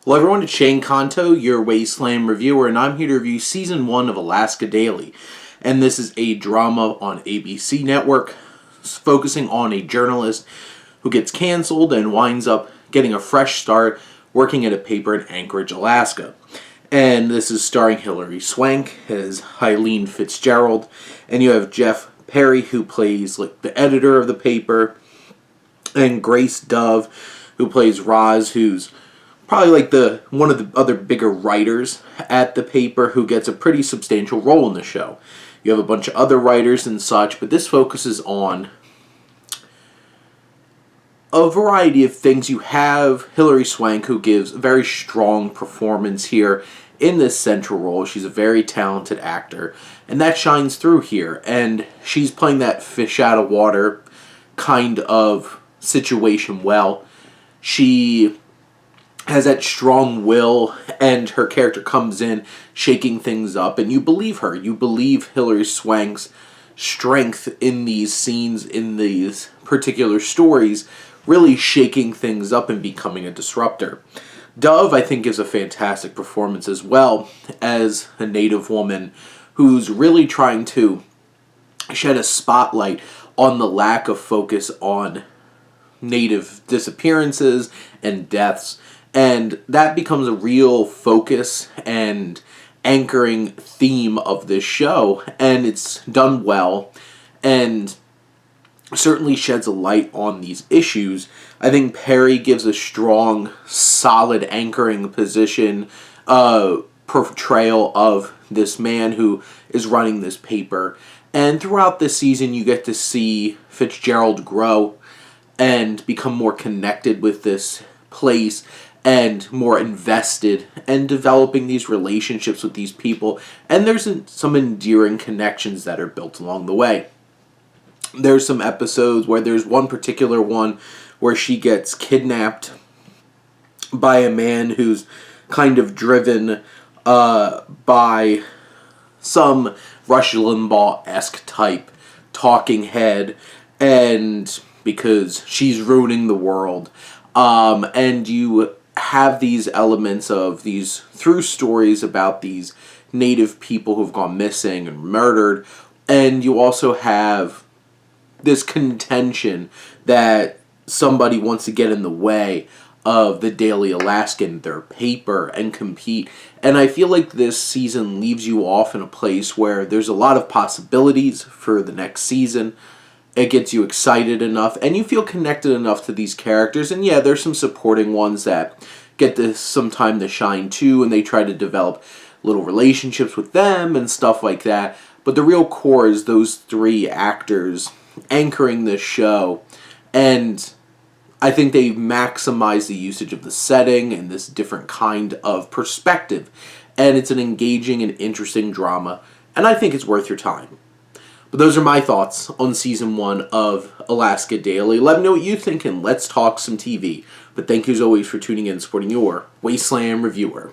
Hello everyone, it's Shane Kanto, your Wasteland reviewer, and I'm here to review Season 1 of Alaska Daily. And this is a drama on ABC Network, focusing on a journalist who gets canceled and winds up getting a fresh start working at a paper in Anchorage, Alaska. And this is starring Hilary Swank as Eileen Fitzgerald, and you have Jeff Perry, who plays the editor of the paper, and Grace Dove, who plays Roz, who's probably one of the other bigger writers at the paper, who gets a pretty substantial role in the show. You have a bunch of other writers and such, but this focuses on a variety of things. You have Hilary Swank, who gives a very strong performance here in this central role. She's a very talented actor, and that shines through here. And she's playing that fish out of water kind of situation well. She has that strong will, and her character comes in shaking things up, and you believe her. You believe Hilary Swank's strength in these scenes, in these particular stories, really shaking things up and becoming a disruptor. Dove, I think, gives a fantastic performance as well, as a Native woman who's really trying to shed a spotlight on the lack of focus on Native disappearances and deaths. And that becomes a real focus and anchoring theme of this show, and it's done well, and certainly sheds a light on these issues. I think Perry gives a strong, solid anchoring position, portrayal of this man who is running this paper. And throughout this season, you get to see Fitzgerald grow and become more connected with this place and more invested and developing these relationships with these people. And there's some endearing connections that are built along the way. There's some episodes where there's one particular one where she gets kidnapped by a man who's kind of driven by some Rush Limbaugh-esque type talking head, and because she's ruining the world. And you have these elements of these true stories about these Native people who've gone missing and murdered, and you also have this contention that somebody wants to get in the way of the Daily Alaskan, their paper, and compete. And I feel like this season leaves you off in a place where there's a lot of possibilities for the next season. It gets you excited enough, and you feel connected enough to these characters. And yeah, there's some supporting ones that get some time to shine too, and they try to develop little relationships with them and stuff like that. But the real core is those three actors anchoring this show, and I think they maximize the usage of the setting and this different kind of perspective. And it's an engaging and interesting drama, and I think it's worth your time. But those are my thoughts on Season 1 of Alaska Daily. Let me know what you think, and let's talk some TV. But thank you as always for tuning in and supporting your Wasteland reviewer.